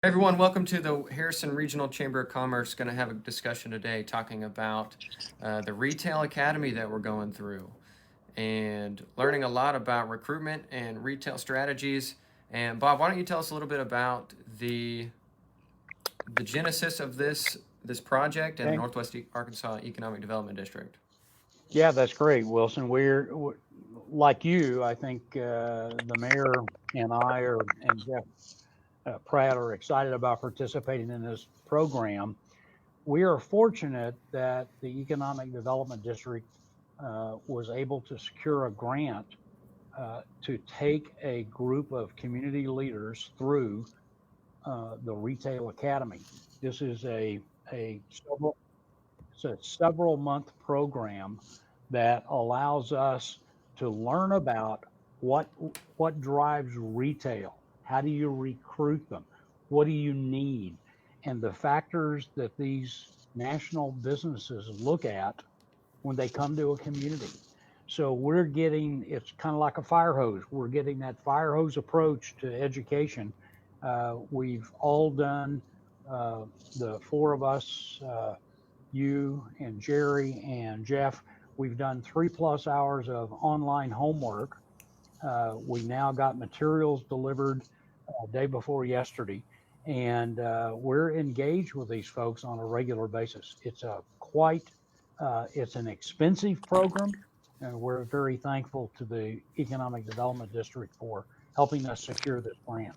Everyone, welcome to the Harrison Regional Chamber of Commerce. Going to have a discussion today talking about the Retail Academy that we're going through and learning a lot about recruitment and retail strategies. And Bob, why don't you tell us a little bit about the genesis of this project and the Okay. Northwest Arkansas Economic Development District? Yeah, that's great, Wilson. Like you, I think the mayor and and Jeff Pratt are excited about participating in this program. We are fortunate that the Economic Development District was able to secure a grant to take a group of community leaders through the Retail Academy. This is a several It's a several month program that allows us to learn about what what drives retail. How do you recruit them? What do you need? And the factors that these national businesses look at when they come to a community. So it's kind of like a fire hose. We're getting that fire hose approach to education. We've all done, the four of us, you and Jerry and Jeff, we've done 3+ hours of online homework. We now got materials delivered day before yesterday, and we're engaged with these folks on a regular basis. It's an expensive program, and we're very thankful to the Economic Development District for helping us secure this grant.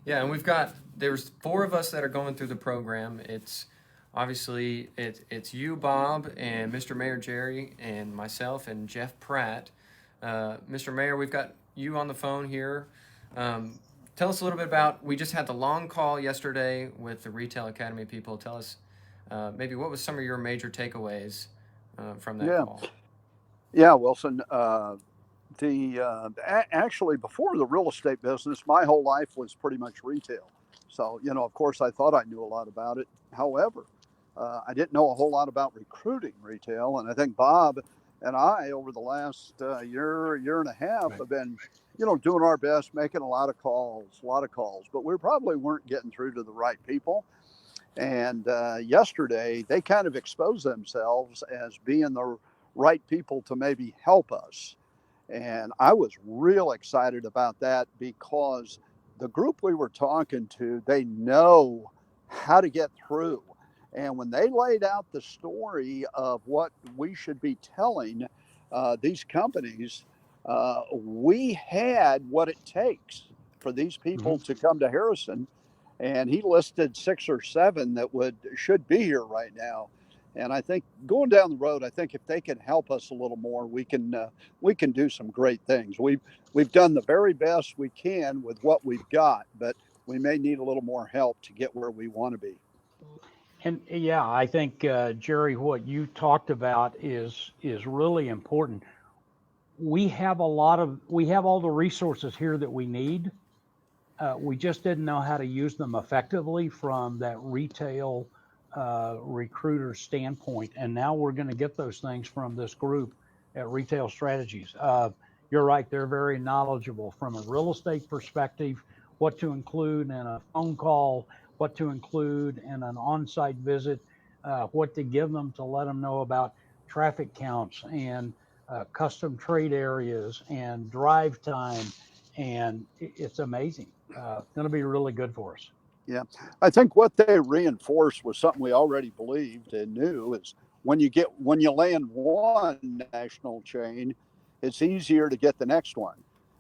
Yeah, and there's four of us that are going through the program. It's you, Bob, and Mr. Mayor Jerry, and myself and Jeff Pratt. Mr. Mayor, we've got you on the phone here. Tell us a little bit about. We just had the long call yesterday with the Retail Academy people. Tell us maybe what was some of your major takeaways from that Yeah, call. yeah, Wilson. Actually, before the real estate business, my whole life was pretty much retail. So, of course, I thought I knew a lot about it. However, I didn't know a whole lot about recruiting retail. And I think Bob and I, over the last year and a half, Right. have been, doing our best, making a lot of calls, but we probably weren't getting through to the right people. And yesterday, they kind of exposed themselves as being the right people to maybe help us. And I was real excited about that because the group we were talking to, they know how to get through. And when they laid out the story of what we should be telling these companies, we had what it takes for these Mm-hmm. people to come to Harrison. And he listed six or seven that should be here right now. And I think going down the road, I think if they can help us a little more, we can do some great things. We've done the very best we can with what we've got, but we may need a little more help to get where we want to be. And yeah, I think Jerry, what you talked about is really important. We have all the resources here that we need. We just didn't know how to use them effectively from that retail recruiter standpoint. And now we're going to get those things from this group at Retail Strategies. You're right, they're very knowledgeable from a real estate perspective, what to include in a phone call, what to include in an on site visit, what to give them to let them know about traffic counts and custom trade areas and drive time. And it's amazing. Going to be really good for us. Yeah, I think what they reinforced was something we already believed and knew is when you land one national chain, it's easier to get the next one.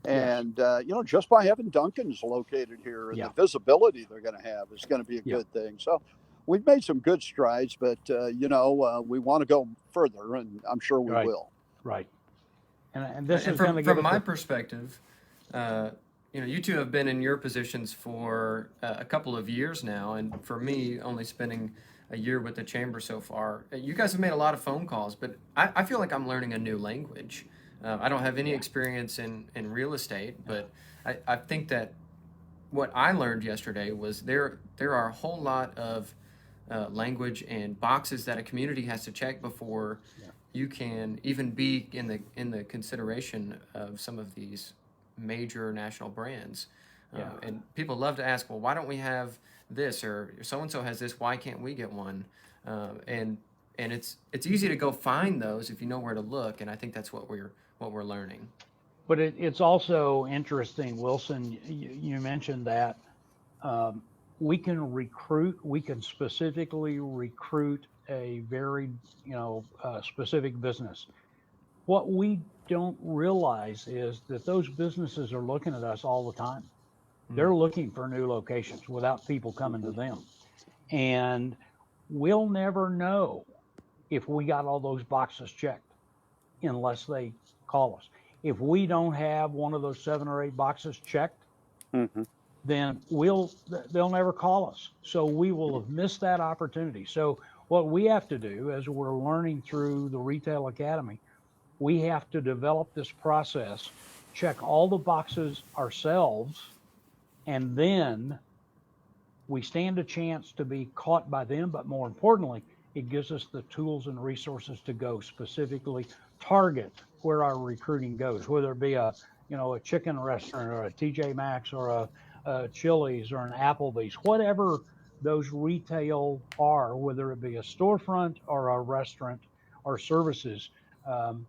Yes. And just by having Dunkin's located here and the Yeah. visibility they're going to have is going to be a Yeah. good thing. So we've made some good strides, but we want to go further, and I'm sure we Right. will. Right. And this And is going from to give from us my the. perspective, uh, you two have been in your positions for a couple of years now, and for me, only spending a year with the chamber so far. You guys have made a lot of phone calls, but I feel like I'm learning a new language. I don't have any Yeah. experience in real estate, Yeah. but I think that what I learned yesterday was there are a whole lot of language and boxes that a community has to check before Yeah. you can even be in the consideration of some of these major national brands. Yeah. And people love to ask, well, why don't we have this, or so and so has this? Why can't we get one? And it's easy to go find those if you know where to look. And I think that's what we're learning. But it's also interesting, Wilson. You mentioned that um, we can specifically recruit a very, specific business. What we don't realize is that those businesses are looking at us all the time. Mm. They're looking for new locations without people coming to them. And we'll never know if we got all those boxes checked unless they call us. If we don't have one of those 7 or 8 boxes checked, Mm-hmm. then they'll never call us. So we will have missed that opportunity. So what we have to do as we're learning through the Retail Academy, we have to develop this process, check all the boxes ourselves, and then we stand a chance to be caught by them. But more importantly, it gives us the tools and resources to go specifically target where our recruiting goes, whether it be a chicken restaurant or a TJ Maxx or a Chili's or an Applebee's, whatever those retail are, whether it be a storefront or a restaurant or services. Um,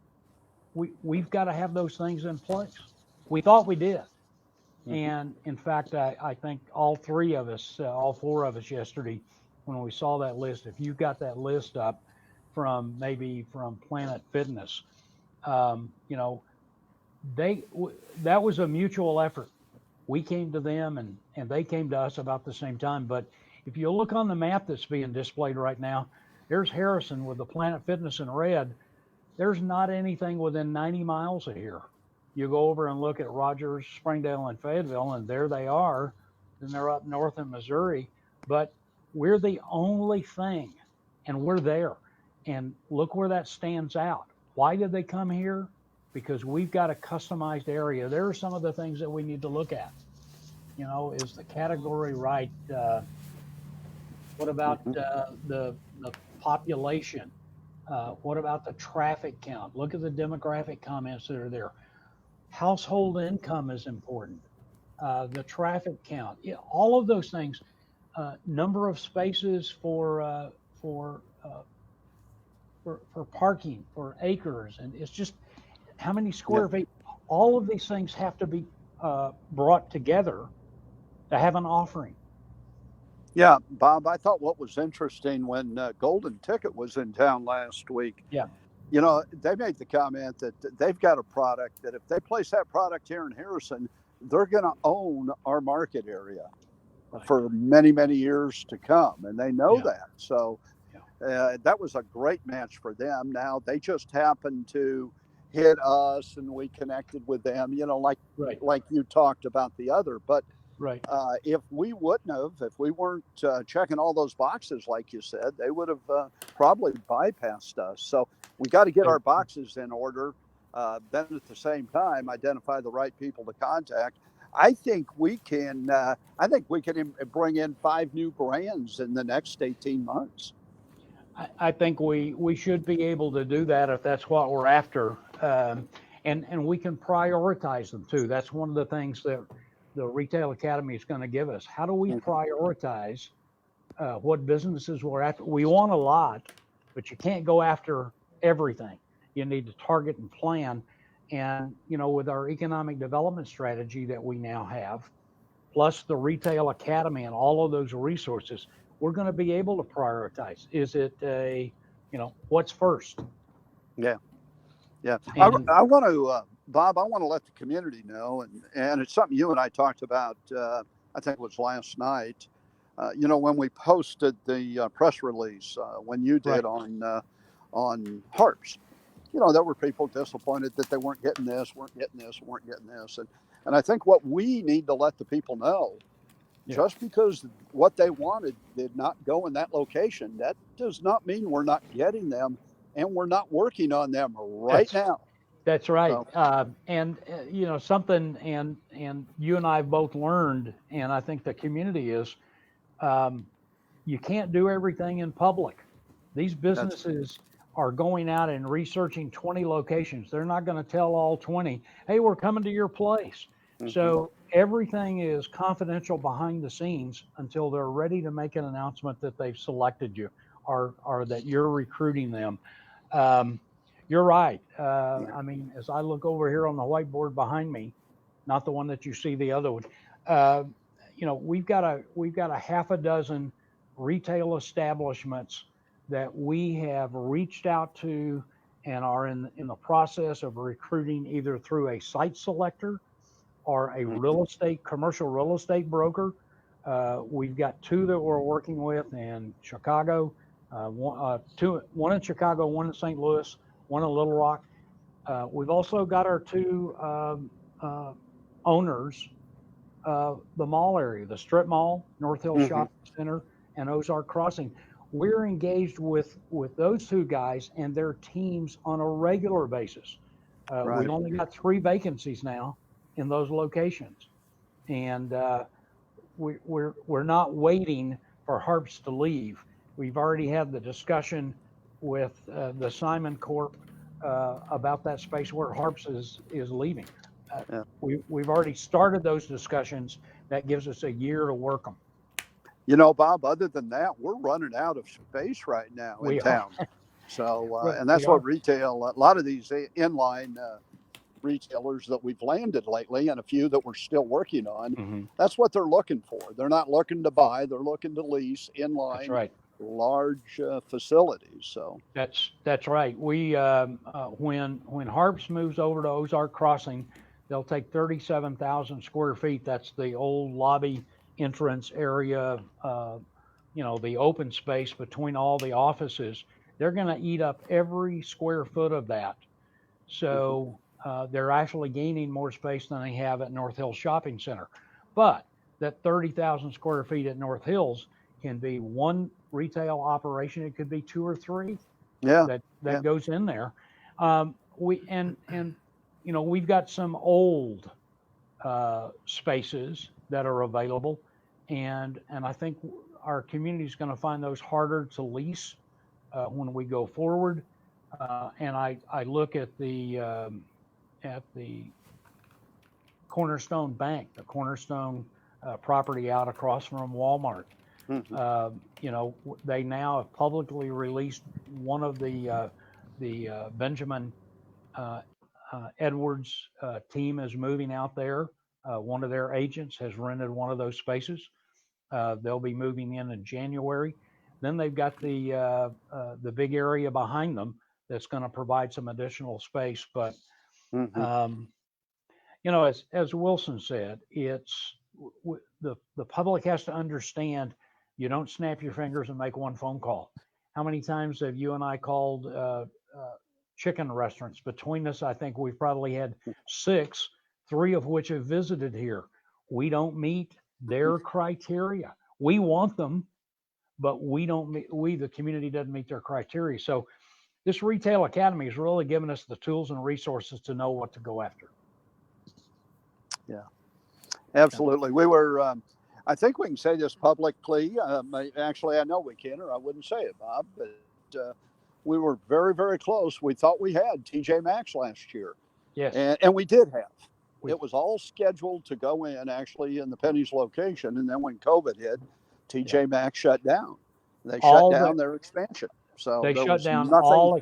we've got to have those things in place. We thought we did. And in fact, I think all 4 of us yesterday, when we saw that list, if you got that list up from Planet Fitness, that was a mutual effort. We came to them and they came to us about the same time. But if you look on the map that's being displayed right now, there's Harrison with the Planet Fitness in red. There's not anything within 90 miles of here. You go over and look at Rogers, Springdale, and Fayetteville, and there they are. Then they're up north in Missouri. But we're the only thing, and we're there. And look where that stands out. Why did they come here? Because we've got a customized area. There are some of the things that we need to look at. Is the category right? What about the population? What about the traffic count? Look at the demographic comments that are there. Household income is important. The traffic count, all of those things. Number of spaces for parking, for acres, and it's just how many square feet. All of these things have to be brought together to have an offering. Yeah, Bob, I thought what was interesting when Golden Ticket was in town last week, Yeah. They made the comment that they've got a product that if they place that product here in Harrison, they're going to own our market area for many, many years to come. And they know that. So that was a great match for them. Now, they just happened to hit us and we connected with them, like you talked about the other. But if we if we weren't checking all those boxes, like you said, they would have probably bypassed us. So we got to get our boxes in order. Then at the same time, identify the right people to contact. I think we can. Bring in 5 new brands in the next 18 months. I think we should be able to do that if that's what we're after, and we can prioritize them too. That's one of the things that the Retail Academy is going to give us. How do we prioritize what businesses we're after? We want a lot, but you can't go after everything. You need to target and plan. And, with our economic development strategy that we now have, plus the Retail Academy and all of those resources, we're going to be able to prioritize. Is it what's first? Yeah. I want to, Bob, I want to let the community know, and it's something you and I talked about, I think it was last night, when we posted the press release, when you did on harps, there were people disappointed that they weren't getting this. And I think what we need to let the people know, just because what they wanted did not go in that location, that does not mean we're not getting them, and we're not working on them now. That's right. So, and something, and you and I have both learned, and I think the community is, you can't do everything in public. These businesses are going out and researching 20 locations. They're not going to tell all 20, hey, we're coming to your place. So everything is confidential behind the scenes until they're ready to make an announcement that they've selected you or that you're recruiting them. Um, you're right. Yeah. I mean, as I look over here on the whiteboard behind me, not the one that you see, the other one, uh, we've got a half a dozen retail establishments that we have reached out to and are in the process of recruiting either through a site selector or a Mhm. commercial real estate broker. We've got two that we're working with in Chicago, one in Chicago, one in St. Louis, one in Little Rock. We've also got our two uh, owners, the mall area, the strip mall, North Hill Mhm. Shopping Center, and Ozark Crossing. We're engaged with those two guys and their teams on a regular basis. We've Right. only got three vacancies now in those locations, and we're not waiting for Harps to leave. We've already had the discussion with the Simon Corp about that space where Harps is leaving. Uh, Yeah. we've already started those discussions. That gives us a year to work them. Bob, other than that, we're running out of space right now in We are. town. So, and We that's what are. retail, a lot of these inline retailers that we've landed lately and a few that we're still working on, Mm-hmm. that's what they're looking for. They're not looking to buy, they're looking to lease That's inline right. large facilities. So, That's right. We when Harps moves over to Ozark Crossing, they'll take 37,000 square feet. That's the old lobby entrance area. The open space between all the offices. They're going to eat up every square foot of that. mhm. So they're actually gaining more space than they have at North Hills Shopping Center. But that 30,000 square feet at North Hills can be one retail operation. It could be two or three Yeah, that yeah, goes in there. We've got some old spaces that are available, and I think our community is going to find those harder to lease when we go forward. And I look at the Cornerstone Bank, the Cornerstone property out across from Walmart. mhm. They now have publicly released one of the Benjamin uh, Edwards team is moving out there. One of their agents has rented one of those spaces. They'll be moving in January. Then they've got the big area behind them that's going to provide some additional space. But Mhm. um, as Wilson said, the public has to understand you don't snap your fingers and make one phone call. How many times have you and I called chicken restaurants? Between us, I think we've probably had six, three of which have visited here. We don't meet their criteria. We want them, but we don't meet, the community doesn't meet their criteria. So this retail academy has really given us the tools and resources to know what to go after. Yeah, Yeah. absolutely. We were, I think we can say this publicly. Actually, I know we can, or I wouldn't say it, Bob, but we were very, very close. We thought we had TJ Maxx last year, Yes. and we did have. We, It was all scheduled to go in actually in the Penny's location, and then when COVID hit, yeah. TJ Maxx shut down. They shut All the down their expansion, so They there shut was down nothing. all.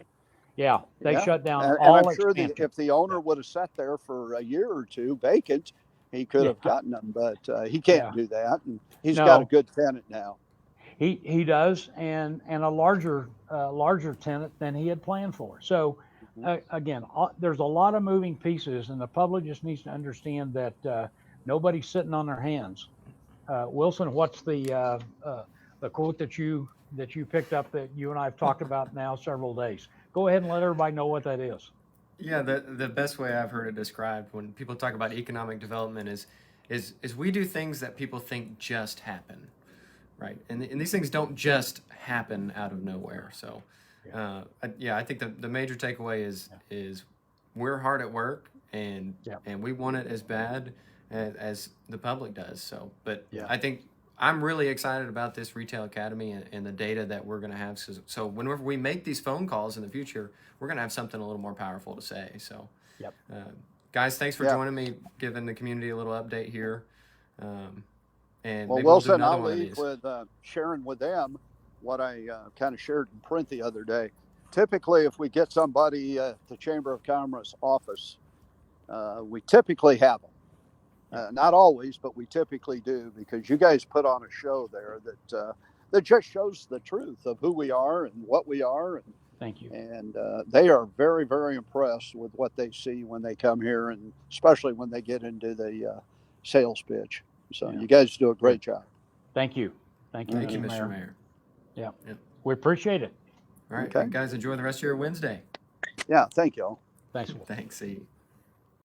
Yeah. They Yeah, shut down and I'm all sure the expansion. if the Yeah. owner would have sat there for a year or two vacant, he could Yeah. have gotten them, but he can't Yeah. do that, and he's got a No, good tenant now. he does, and a larger tenant than he had planned for. So Mhm. again, there's a lot of moving pieces, and the public just needs to understand that nobody's sitting on their hands. Wilson, what's the quote that you picked up that you and I have talked about now several days? Go ahead and let everybody know what that is. Yeah, the best way I've heard it described when people talk about economic development is we do things that people think just happen, right? And these things don't just happen out of nowhere. So, Yeah. I think the major takeaway Yeah. is we're hard at work and Yeah. and we want it as bad as the public does. So, but Yeah. I think I'm really excited about this retail academy and the data that we're going to have. So whenever we make these phone calls in the future, we're going to have something a little more powerful to say. So, Yep. uh, Guys, thanks for Yeah. joining me, giving the community a little update here. And Well, maybe we'll do Wilson, another I'll one of leave these. with sharing with them what I kind of shared in print the other day. Typically, if we get somebody at the Chamber of Commerce office, we typically have them. Not always, but we typically do, because you guys put on a show there that just shows the truth of who we are and what we are. And Thank you. And they are very, very impressed with what they see when they come here, and especially when they get into the sales pitch. So Yeah. you guys do a great job. Thank you. Thank you, Thank you, Mr. Mr. Mayor. Mayor. Yeah. Yep. We appreciate it. All right, Okay. and guys, enjoy the rest of your Wednesday. Yeah, thank you all. Thanks, Will. Thanks. See you.